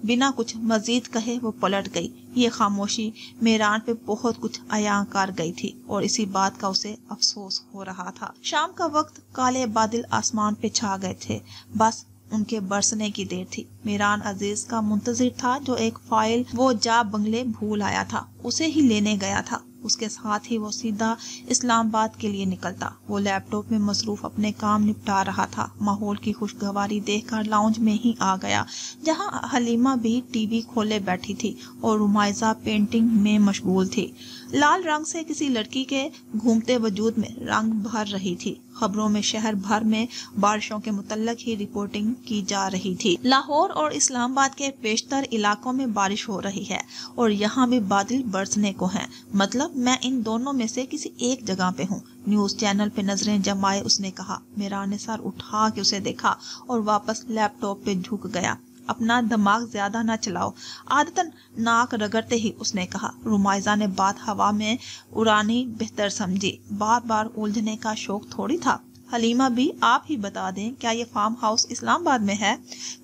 बिना कुछ मजीद कहे वो पलट गई। ये खामोशी मेरान पे बहुत कुछ अया कर गई थी और इसी बात का उसे अफसोस हो रहा था। शाम का वक्त, काले बादल आसमान पे छा गए थे, बस उनके बरसने की देर थी। मेरान अजीज का मुंतजिर था, जो एक फाइल वो जा बंगले भूल आया था, उसे ही लेने गया था। उसके साथ ही वो सीधा इस्लामाबाद के लिए निकलता। वो लैपटॉप में मसरूफ अपने काम निपटा रहा था। माहौल की खुशगवारी देखकर लाउंज में ही आ गया, जहां हलीमा भी टीवी खोले बैठी थी और रुमाइजा पेंटिंग में मशगूल थी। लाल रंग से किसी लड़की के घूमते वजूद में रंग भर रही थी। खबरों में शहर भर में बारिशों के मुतल्लक ही रिपोर्टिंग की जा रही थी। लाहौर और इस्लामाबाद के बेशतर इलाकों में बारिश हो रही है और यहाँ भी बादल बरसने को हैं। मतलब मैं इन दोनों में से किसी एक जगह पे हूँ। न्यूज चैनल पे नजरें जमाए उसने कहा। मेरा ने सर उठा के उसे देखा और वापस लैपटॉप पे झुक गया। अपना दिमाग ज्यादा ना चलाओ, आदतन नाक रगड़ते ही उसने कहा। रुमाइजा ने बात हवा में उड़ानी बेहतर समझी। बार बार उलझने का शौक थोड़ी था। हलीमा भी आप ही बता दें, क्या ये फार्म हाउस इस्लामाबाद में है?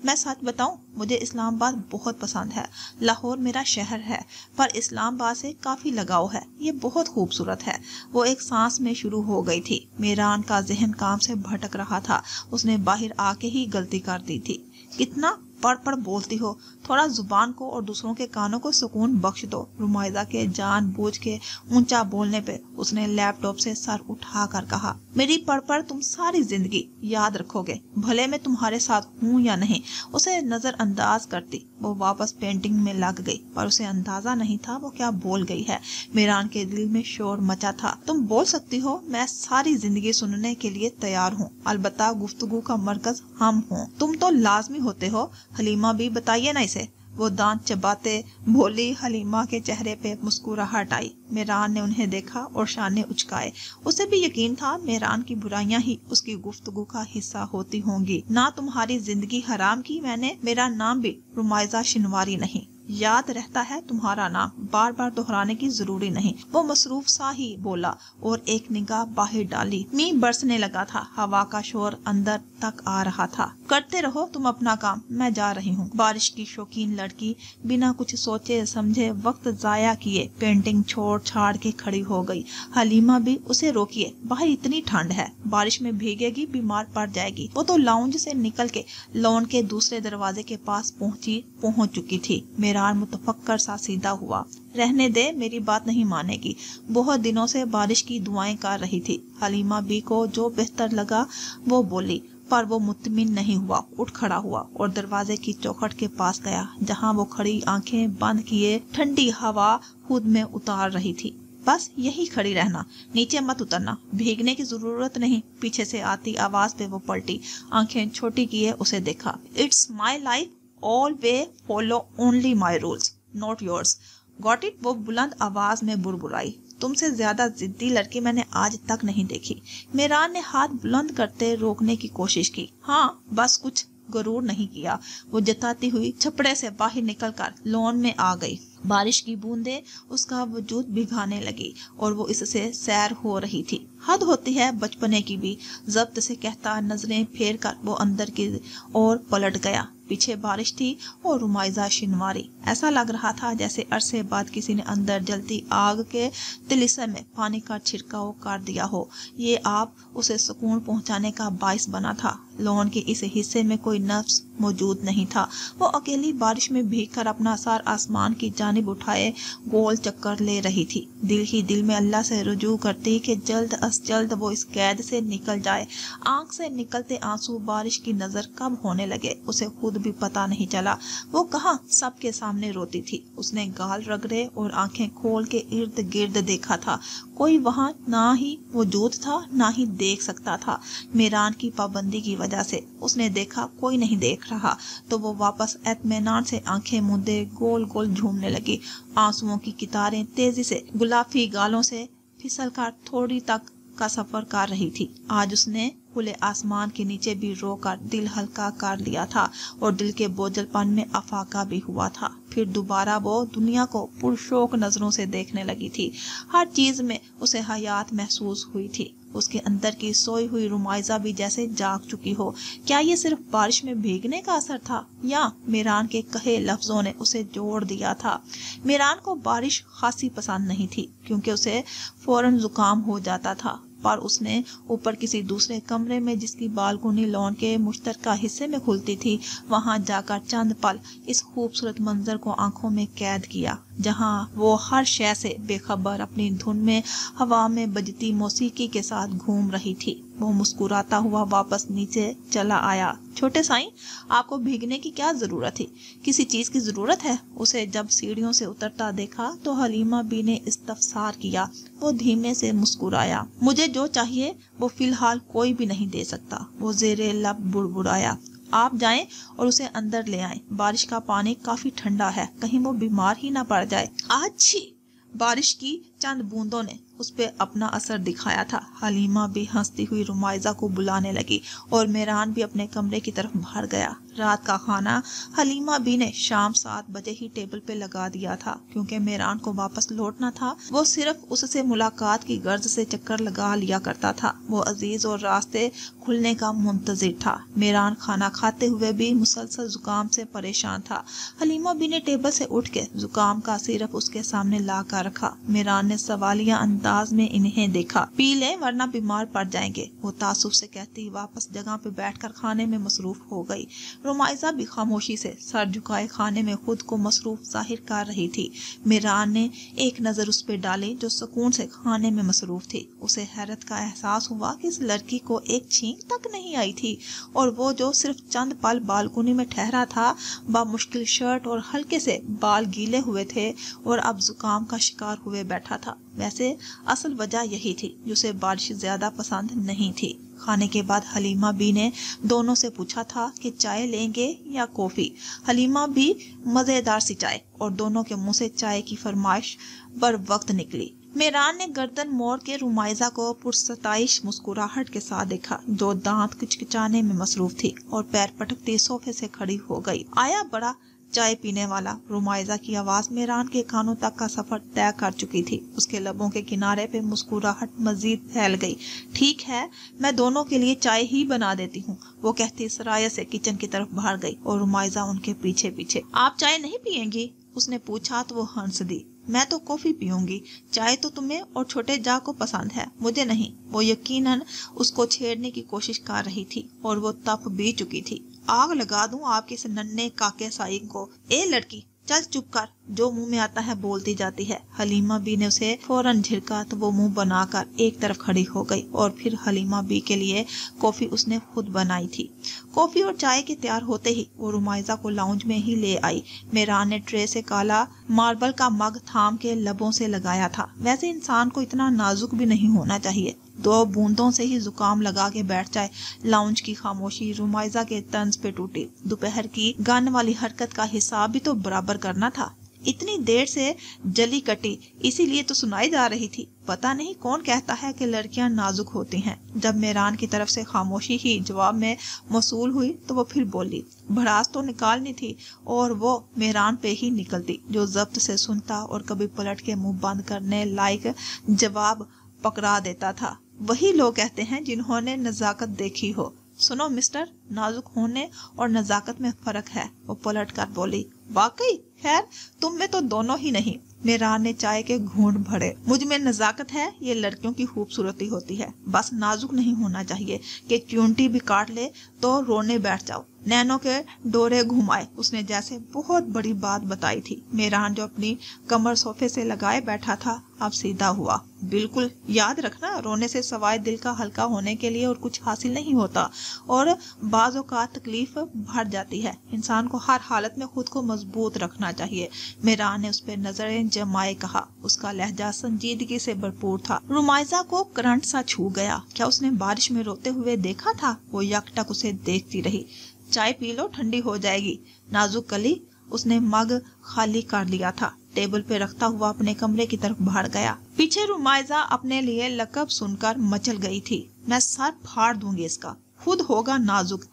मैं सच बताऊं, मुझे इस्लामाबाद बहुत पसंद है। लाहौर मेरा शहर है, पर इस्लामाबाद से काफी लगाव है। ये बहुत खूबसूरत है। वो एक सांस में शुरू हो गई थी। मेरान का जहन काम से भटक रहा था। उसने बाहर आके ही गलती कर दी थी। कितना पढ़ पढ़ बोलती हो, थोड़ा जुबान को और दूसरों के कानों को सुकून बख्श दो। रुमाइजा के जानबूझ के ऊंचा बोलने पे उसने लैपटॉप से सर उठाकर कहा, मेरी पढ़ पढ़ तुम सारी जिंदगी याद रखोगे, भले मैं तुम्हारे साथ हूँ या नहीं। उसे नजरअंदाज करती वो वापस पेंटिंग में लग गई, पर उसे अंदाजा नहीं था वो क्या बोल गई है। मेरान के दिल में शोर मचा था। तुम बोल सकती हो, मैं सारी जिंदगी सुनने के लिए तैयार हूँ, अलबत्ता गुफ्तगू का मरकज हम हूँ। तुम तो लाजमी होते हो। हलीमा भी बताइए ना इसे। वो दांत चबाते बोली। हलीमा के चेहरे पे मुस्कुराहट आई। मेरान ने उन्हें देखा और शाने उचकाए। उसे भी यकीन था मेरान की बुराइयां ही उसकी गुफ्तगू का हिस्सा होती होंगी। ना तुम्हारी जिंदगी हराम की मैंने, मेरा नाम भी रुमाइजा शिनवारी नहीं। याद रहता है तुम्हारा नाम, बार बार दोहराने की जरूरी नहीं। वो मसरूफ सा ही बोला और एक निगाह बाहर डाली। मींह बरसने लगा था, हवा का शोर अंदर तक आ रहा था। करते रहो तुम अपना काम, मैं जा रही हूँ। बारिश की शौकीन लड़की बिना कुछ सोचे समझे वक्त जाया किए पेंटिंग छोड़ छाड़ के खड़ी हो गई। हलीमा भी उसे रोकिए, बाहर इतनी ठंड है, बारिश में भीगेगी, बीमार पड़ जाएगी। वो तो लाउंज से निकल के लॉन के दूसरे दरवाजे के पास पहुंच चुकी थी। मेरान मुतफक्कर सा सीधा हुआ। रहने दे, मेरी बात नहीं मानेगी। बहुत दिनों से बारिश की दुआएं कर रही थी। हलीमा बी को जो बेहतर लगा वो बोली, पर वो मुतमिन नहीं हुआ। उठ खड़ा हुआ और दरवाजे की चौखट के पास गया, जहां वो खड़ी आंखें बंद किए ठंडी हवा खुद में उतार रही थी। बस यही खड़ी रहना, नीचे मत उतरना, भीगने की जरूरत नहीं। पीछे से आती आवाज पे वो पलटी, आंखें छोटी किए उसे देखा। It's my life, all way follow only my rules, not yours. Got it? वो बुलंद आवाज में बुड़बुड़ाई। तुमसे ज्यादा जिद्दी लड़की मैंने आज तक नहीं देखी। मेरान ने हाथ बुलंद करते रोकने की कोशिश की। हाँ, बस कुछ गरूर नहीं किया। वो जताती हुई छपड़े से बाहर निकलकर लॉन में आ गई। बारिश की बूंदें उसका वजूद भिगाने लगी और वो इससे सैर हो रही थी। हद होती है बचपने की भी, जब्त से कहता नजरें फेर कर वो अंदर की ओर पलट गया। पीछे बारिश थी और रुमाइजा शिनवारी। ऐसा लग रहा था जैसे अरसे बाद किसी ने अंदर जलती आग के तिलिस्म में पानी का छिड़काव कर दिया हो। ये आप उसे सुकून पहुंचाने का बाइस बना था। लॉन के इस हिस्से में कोई नफ्स मौजूद नहीं था। वो अकेली बारिश में भीगकर अपना सर आसमान की जानिब उठाए गोल चक्कर ले रही थी। दिल ही दिल में अल्लाह से रुजू करती कि जल्द अज जल्द वो इस कैद से निकल जाए। आंख से निकलते आंसू बारिश की नजर कब होने लगे उसे खुद भी पता नहीं चला। वो कहाँ सबके सामने रोती थी। उसने गाल रगड़े और आंखें खोल के इर्द गिर्द देखा था। कोई वहां ना ही मौजूद था ना ही देख सकता था। मेरान की पाबंदी की वजह से उसने देखा कोई नहीं देख रहा, तो वो वापस इत्मीनान से आंखें मूंदे गोल गोल झूमने लगी। आंसुओं की कितारें तेजी से गुलाबी गालों से फिसलकर थोड़ी तक का सफर कर रही थी। आज उसने खुले आसमान के नीचे भी रोकर दिल हल्का कर लिया था और दिल के बोझलपन में अफाका भी हुआ था। फिर दोबारा वो दुनिया को पुरशौक नजरों से देखने लगी थी। हर चीज में उसे हयात महसूस हुई थी। उसके अंदर की सोई हुई रुमाइजा भी जैसे जाग चुकी हो। क्या ये सिर्फ बारिश में भीगने का असर था या मेरान के कहे लफ्जों ने उसे जोड़ दिया था? मेरान को बारिश खासी पसंद नहीं थी क्योंकि उसे फौरन जुकाम हो जाता था, पर उसने ऊपर किसी दूसरे कमरे में जिसकी बालकोनी लॉन के मुश्तरका हिस्से में खुलती थी वहां जाकर चंद पल इस खूबसूरत मंजर को आंखों में कैद किया, जहां वो हर शय से बेखबर अपनी धुन में हवा में बजती मौसीकी के साथ घूम रही थी। वो मुस्कुराता हुआ वापस नीचे चला आया। छोटे साईं, आपको भीगने की क्या जरूरत थी? किसी चीज की जरूरत है? उसे जब सीढ़ियों से उतरता देखा तो हलीमा बी ने इस्तफसार किया। वो धीमे से मुस्कुराया। मुझे जो चाहिए वो फिलहाल कोई भी नहीं दे सकता। वो जेरे लब बुड़बुड़ाया। आप जाएं और उसे अंदर ले आएं। बारिश का पानी काफी ठंडा है, कहीं वो बीमार ही ना पड़ जाए। अच्छी बारिश की चंद बूंदों ने उस पे अपना असर दिखाया था। हलीमा भी हंसती हुई रुमाइजा को बुलाने लगी और मेरान भी अपने कमरे की तरफ भाग गया। रात का खाना हलीमा बी ने शाम 7 बजे ही टेबल पे लगा दिया था क्योंकि मेरान को वापस लौटना था। वो सिर्फ उससे मुलाकात की गर्ज से चक्कर लगा लिया करता था। वो अजीज और रास्ते खुलने का मुंतजिर था। मेरान खाना खाते हुए भी मुसलसल जुकाम से परेशान था। हलीमा बी ने टेबल से उठ के जुकाम का सिरप उसके सामने ला कर रखा। मेरान ने सवालिया अंदाज में इन्हें देखा। पी लें वरना बीमार पड़ जाएंगे, वो तासुब से कहती वापस जगह पे बैठकर खाने में मसरूफ हो गई। रुमाइजा भी खामोशी से सर झुकाए खाने में खुद को मसरूफ जाहिर कर रही थी। मेरान ने एक नजर उस पर डाली जो सुकून से खाने में मसरूफ थी। उसे हैरत का एहसास हुआ कि इस लड़की को एक छींक तक नहीं आई थी और वो जो सिर्फ चंद पल बालकनी में ठहरा था, बामुश्किल शर्ट और हल्के से बाल गीले हुए थे और अब जुकाम का शिकार हुए बैठा था। वैसे असल वजह यही थी कि उसे बारिश ज्यादा पसंद नहीं थी। खाने के बाद हलीमा बी ने दोनों से पूछा था कि चाय लेंगे या कॉफी। हलीमा बी मजेदार सी चाय और दोनों के मुंह से चाय की फरमाइश बर वक्त निकली। मेरान ने गर्दन मोड़ के रुमाइजा को पुरसताइश मुस्कुराहट के साथ देखा, जो दांत किचकिचाने में मसरूफ थी और पैर पटकती सोफे से खड़ी हो गई। आया बड़ा चाय पीने वाला। रुमाइजा की आवाज मेरान के कानों तक का सफर तय कर चुकी थी। उसके लबों के किनारे पे मुस्कुराहट मजीद फैल गई। ठीक है, मैं दोनों के लिए चाय ही बना देती हूँ, वो कहती सराय से किचन की तरफ बाहर गई और रुमाइजा उनके पीछे पीछे। आप चाय नहीं पियेंगी? उसने पूछा तो वो हंस दी। मैं तो कॉफी पीऊंगी, चाय तो तुम्हें और छोटे जा को पसंद है, मुझे नहीं। वो यकीनन उसको छेड़ने की कोशिश कर रही थी और वो तप भी चुकी थी। आग लगा दूं आपके इस नन्हे काके साईं को। ए लड़की चल चुप कर, जो मुंह में आता है बोलती जाती है। हलीमा बी ने उसे फौरन झिड़का तो वो मुंह बनाकर एक तरफ खड़ी हो गई और फिर हलीमा बी के लिए कॉफी उसने खुद बनाई थी। कॉफी और चाय के तैयार होते ही वो रुमाइजा को लाउंज में ही ले आई। मेरान ने ट्रे से काला मार्बल का मग थाम के लबों से लगाया था। वैसे इंसान को इतना नाजुक भी नहीं होना चाहिए, 2 बूंदों से ही जुकाम लगा के बैठ जाए। लाउंज की खामोशी रुमाइजा के तंज पे टूटी। दोपहर की गन वाली हरकत का हिसाब भी तो बराबर करना था। इतनी देर से जली कटी, इसीलिए तो सुनाई जा रही थी। पता नहीं कौन कहता है कि लड़कियां नाजुक होती हैं। जब मेरान की तरफ से खामोशी ही जवाब में मौसूल हुई तो वो फिर बोली। भड़ास तो निकालनी थी और वो मेरान पे ही निकलती, जो जब्त से सुनता और कभी पलट के मुंह बंद करने लायक जवाब पकड़ा देता था। वही लोग कहते हैं जिन्होंने नजाकत देखी हो। सुनो मिस्टर, नाजुक होने और नजाकत में फर्क है, वो पलट कर बोली। वाकई? खैर तुम में तो दोनों ही नहीं। मेरान ने चाय के घूंट भरे। मुझ में नजाकत है, ये लड़कियों की खूबसूरती होती है। बस नाजुक नहीं होना चाहिए कि च्यूंटी भी काट ले तो रोने बैठ जाओ। नैनो के डोरे घुमाए, उसने जैसे बहुत बड़ी बात बताई थी। मेरान जो अपनी कमर सोफे से लगाए बैठा था अब सीधा हुआ। बिल्कुल याद रखना, रोने से सवाए दिल का हल्का होने के लिए और कुछ हासिल नहीं होता और बाज़ औक़ात तकलीफ बढ़ जाती है। इंसान को हर हालत में खुद को मजबूत रखना चाहिए। मेरान ने उस पर नजरें जमाए कहा। उसका लहजा संजीदगी से भरपूर था। रुमाइजा को करंट सा छू गया। क्या उसने बारिश में रोते हुए देखा था? वो यकटक उसे देखती रही। चाय पी लो, ठंडी हो जाएगी। नाजुक कली। उसने मग खाली कर लिया था। टेबल पे रखता हुआ अपने कमरे की तरफ भाग गया। पीछे रुमाइजा अपने लिए लकब सुनकर मचल गई थी। मैं सर फाड़ दूंगी इसका, खुद होगा नाजुक,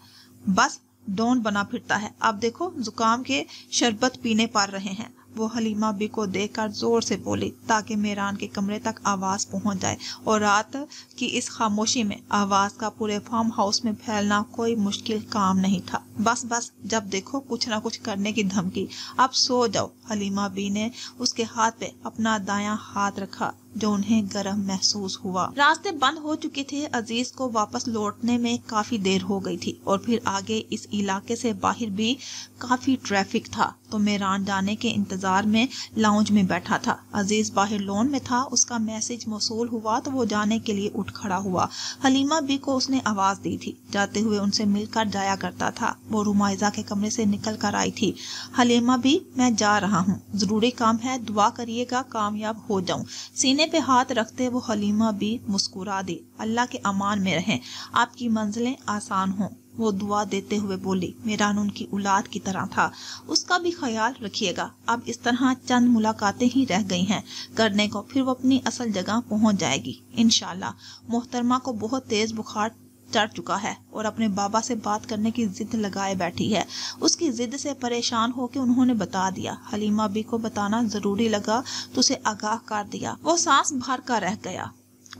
बस डॉन बना फिरता है। अब देखो जुकाम के शरबत पीने पड़ रहे हैं। वो हलीमा बी को देखकर जोर से बोली ताकि मेरान के कमरे तक आवाज पहुंच जाए और रात की इस खामोशी में आवाज का पूरे फार्म हाउस में फैलना कोई मुश्किल काम नहीं था। बस बस, जब देखो कुछ ना कुछ करने की धमकी। अब सो जाओ। हलीमा बी ने उसके हाथ पे अपना दायां हाथ रखा जो उन्हें गर्म महसूस हुआ। रास्ते बंद हो चुके थे। अजीज को वापस लौटने में काफी देर हो गई थी और फिर आगे इस इलाके से बाहर भी काफी ट्रैफिक था, तो मेरान जाने के इंतजार में लाउंज में बैठा था। अजीज बाहर लॉन में था। उसका मैसेज मौसूल हुआ तो वो जाने के लिए उठ खड़ा हुआ। हलीमा बी को उसने आवाज दी थी। जाते हुए उनसे मिलकर जाया करता था। वो रुमाइजा के कमरे से निकल कर आई थी। हलीमा बी, मैं जा रहा हूँ, जरूरी काम है, दुआ करिएगा कामयाब हो जाऊं। सीने पे हाथ रखते वो हलीमा बी मुस्कुरा दी। अल्लाह के अमान में रहें, आपकी मंजिलें आसान हों, वो दुआ देते हुए बोली। मेरान उनकी औलाद की तरह था, उसका भी ख्याल रखिएगा। अब इस तरह चंद मुलाकातें ही रह गई हैं करने को, फिर वो अपनी असल जगह पहुंच जाएगी इंशाल्लाह। मोहतरमा को बहुत तेज बुखार चढ़ चुका है और अपने बाबा से बात करने की जिद लगाए बैठी है। उसकी जिद से परेशान होकर उन्होंने बता दिया। हलीमा बी को बताना जरूरी लगा तो उसे आगाह कर दिया। वो सांस भर कर रह गया।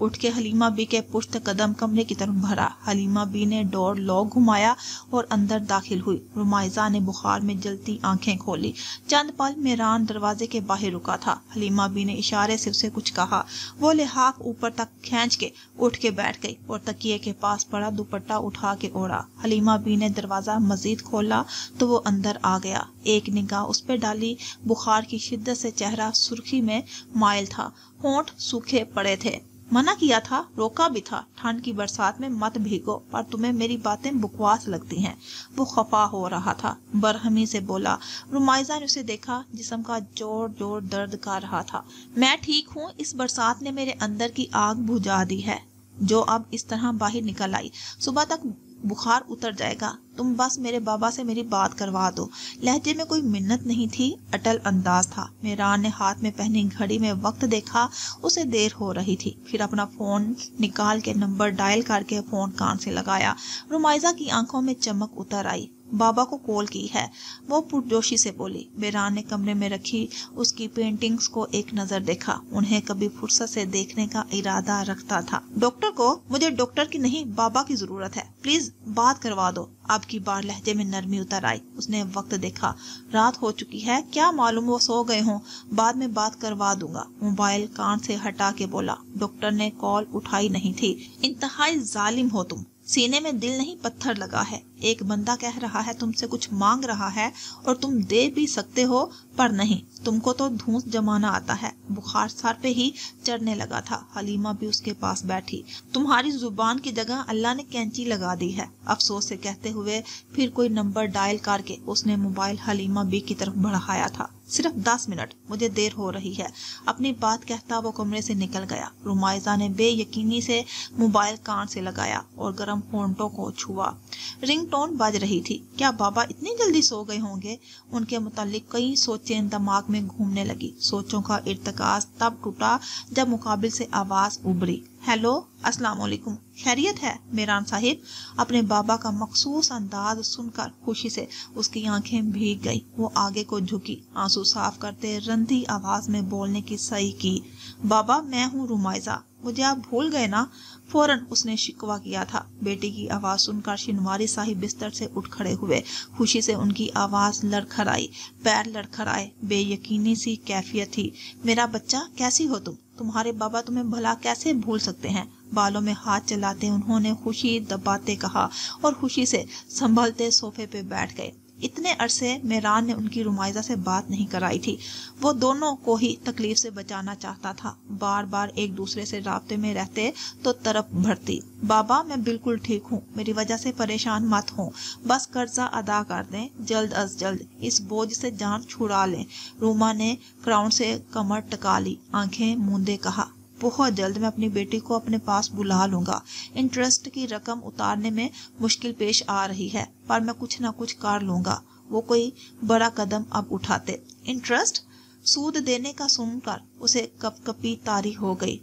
उठ के हलीमा बी के पुश्त कदम कमरे की तरफ भरा। हलीमा बी ने डोर लॉक घुमाया और अंदर दाखिल हुई। रुमाइजा ने बुखार में जलती आंखें खोली। चंद पल मेहरान दरवाजे के बाहर रुका था। हलीमा बी ने इशारे से उसे कुछ कहा। वो लिहाफ ऊपर तक खींच के उठ के बैठ गई और तकिए के पास पड़ा दुपट्टा उठा के ओढ़ा। हलीमा बी ने दरवाजा मजीद खोला तो वो अंदर आ गया। एक निगाह उस पर डाली। बुखार की शिद्दत से चेहरा सुर्खी में माइल था, होंठ सूखे पड़े थे। मना किया था, रोका भी था, ठंड की बरसात में मत भीगो, पर तुम्हें मेरी बातें बकवास लगती हैं। वो खफा हो रहा था, बरहमी से बोला। रुमाइजा ने उसे देखा, जिस्म का जोर जोर दर्द कर रहा था। मैं ठीक हूँ, इस बरसात ने मेरे अंदर की आग बुझा दी है, जो अब इस तरह बाहर निकल आई। सुबह तक बुखार उतर जाएगा, तुम बस मेरे बाबा से मेरी बात करवा दो। लहजे में कोई मिन्नत नहीं थी, अटल अंदाज था। मेहरान ने हाथ में पहनी घड़ी में वक्त देखा, उसे देर हो रही थी। फिर अपना फोन निकाल के नंबर डायल करके फोन कान से लगाया। रुमाइजा की आंखों में चमक उतर आई। बाबा को कॉल की है, वो पुरजोशी से बोली। मेहरान ने कमरे में रखी उसकी पेंटिंग्स को एक नजर देखा। उन्हें कभी फुर्सत से देखने का इरादा रखता था। डॉक्टर को? मुझे डॉक्टर की नहीं, बाबा की जरूरत है, प्लीज बात करवा दो। अब की बार लहजे में नरमी उतर आई। उसने वक्त देखा, रात हो चुकी है, क्या मालूम वो सो गए हों, बाद में बात करवा दूंगा। मोबाइल कान से हटा के बोला। डॉक्टर ने कॉल उठाई नहीं थी। इंतहाई जालिम हो तुम, सीने में दिल नहीं पत्थर लगा है। एक बंदा कह रहा है तुमसे कुछ मांग रहा है और तुम दे भी सकते हो, पर नहीं, तुमको तो धूस जमाना आता है। बुखार सर पे ही चढ़ने लगा था। हलीमा भी उसके पास बैठी। तुम्हारी जुबान की जगह अल्लाह ने कैंची लगा दी है, अफसोस से कहते हुए फिर कोई नंबर डायल करके उसने मोबाइल हलीमा बी की तरफ बढ़ाया था। सिर्फ 10 मिनट, मुझे देर हो रही है। अपनी बात कहता वो कमरे से निकल गया। रुमाइजा ने बेयकीनी से मोबाइल कान से लगाया और गर्म होंठों को छुआ। रिंगटोन बज रही थी। क्या बाबा इतनी जल्दी सो गए होंगे? उनके मुतालिक कई सोचें दिमाग में घूमने लगी। सोचों का इर्तिकाज तब टूटा जब मुकाबिल से आवाज उभरी। हेलो, अस्सलाम वालेकुम, खैरियत है मेहरान साहिब? अपने बाबा का मखसूस अंदाज सुनकर खुशी से उसकी आंखें भीग गई। वो आगे को झुकी, आंसू साफ करते रंधी आवाज में बोलने की सही की। बाबा, मैं हूँ रुमाइजा, मुझे आप भूल गए ना? फौरन उसने शिकवा किया था। बेटी की आवाज सुनकर शिनवारी साहिब बिस्तर से उठ खड़े हुए। खुशी से उनकी आवाज लड़खड़ाई, पैर लड़खड़ाए, बेयकीनी सी कैफियत थी। मेरा बच्चा, कैसी हो तुम? तुम्हारे बाबा तुम्हें भला कैसे भूल सकते हैं? बालों में हाथ चलाते उन्होंने खुशी दबाते कहा और खुशी से संभलते सोफे पे बैठ गए। इतने अरसे मेहरान ने उनकी रुमाइजा से बात नहीं कराई थी। वो दोनों को ही तकलीफ से बचाना चाहता था। बार बार एक दूसरे से राब्ते में रहते तो तरफ भरती। बाबा, मैं बिल्कुल ठीक हूँ, मेरी वजह से परेशान मत हो, बस कर्जा अदा कर दें, जल्द अज जल्द इस बोझ से जान छुड़ा लें। रूमा ने क्राउन से कमर टका ली, आंखें मूंदे कहा। बहुत जल्द मैं अपनी बेटी को अपने पास बुला लूंगा। इंटरेस्ट की रकम उतारने में मुश्किल पेश आ रही है, पर मैं कुछ ना कुछ कर लूंगा। वो कोई बड़ा कदम अब उठाते। इंटरेस्ट? सूद देने का सुनकर उसे कपकपी तारी हो गई।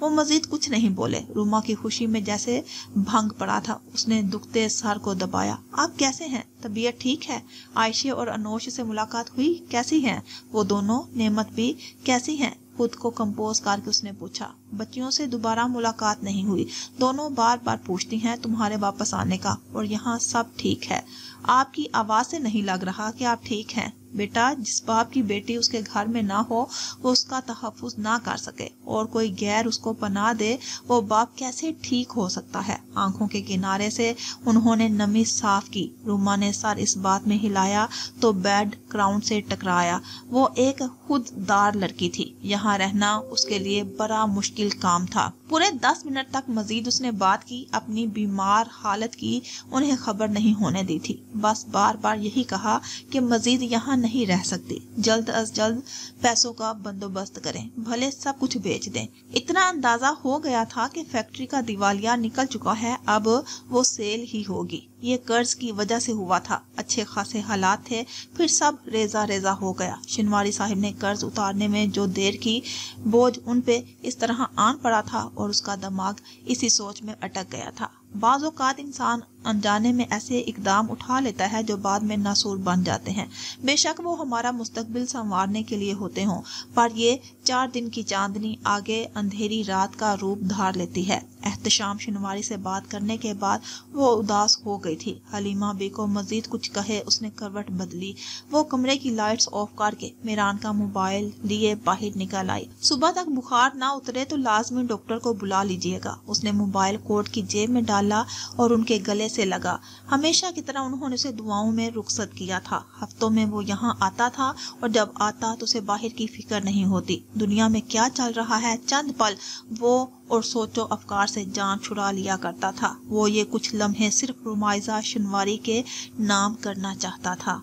वो मजीद कुछ नहीं बोले। रूमा की खुशी में जैसे भंग पड़ा था। उसने दुखते सर को दबाया। आप कैसे हैं? तबीयत ठीक है? आयशे और अनोश से मुलाकात हुई? कैसी हैं वो दोनों? नेमत भी कैसी हैं? खुद को कंपोज करके उसने पूछा। बच्चियों से दोबारा मुलाकात नहीं हुई। दोनों बार बार पूछती हैं तुम्हारे वापस आने का, और यहाँ सब ठीक है। आपकी आवाज से नहीं लग रहा कि आप ठीक हैं। बेटा, जिस बाप की बेटी उसके घर में ना हो, वो उसका तहफ्फुज ना कर सके और कोई गैर उसको पनाह दे, वो बाप कैसे ठीक हो सकता है? आंखों के किनारे से उन्होंने नमी साफ की। रूमा ने सर इस बात में हिलाया तो बेड क्राउन से टकराया। वो एक खुददार लड़की थी। यहाँ रहना उसके लिए बड़ा मुश्किल काम था। पूरे 10 मिनट तक मजीद उसने बात की। अपनी बीमार हालत की उन्हें खबर नहीं होने दी थी। बस बार बार यही कहा कि मजीद यहाँ नहीं रह सकती। जल्द अज जल्द पैसों का बंदोबस्त करें, भले सब कुछ बेच दें। इतना अंदाजा हो गया था कि फैक्ट्री का दिवालिया निकल चुका है, अब वो सेल ही होगी। ये कर्ज की वजह से हुआ था। अच्छे खासे हालात थे, फिर सब रेजा रेजा हो गया। शिनवारी साहिब ने कर्ज उतारने में जो देर की, बोझ उन पे इस तरह आन पड़ा था और उसका दिमाग इसी सोच में अटक गया था। बाज़ औक़ात इंसान انجانے میں ایسے اقدام اٹھا لیتا ہے جو بعد میں ناسور بن جاتے ہیں۔ بے شک وہ ہمارا مستقبل سنوارنے کے لیے ہوتے ہوں، پر یہ 4 دن کی چاندنی آگے اندھیری رات کا روپ دھار لیتی ہے۔ احتشام شنواری سے بات کرنے کے بعد وہ اداس ہو گئی تھی۔ حلیمہ بی کو مزید کچھ کہے اس نے کروٹ بدلی۔ وہ کمرے کی لائٹس آف کر کے میران کا موبائل لیے باہر نکل آئی۔ صبح تک بخار نہ اترے تو لازمی ڈاکٹر کو بلا لیجیے گا۔ اس نے موبائل کوٹ کی جیب میں ڈالا اور ان کے گلے سے لگا۔ ہمیشہ کی طرح انہوں نے اسے دعاؤں میں رخصت کیا تھا۔ ہفتوں میں وہ یہاں آتا تھا اور جب آتا تو اسے باہر کی فکر نہیں ہوتی۔ دنیا میں کیا چل رہا ہے چند پل وہ اور سوچو افکار سے جان چھڑا لیا کرتا تھا۔ وہ یہ کچھ لمحے صرف رمائزہ شنواری کے نام کرنا چاہتا تھا۔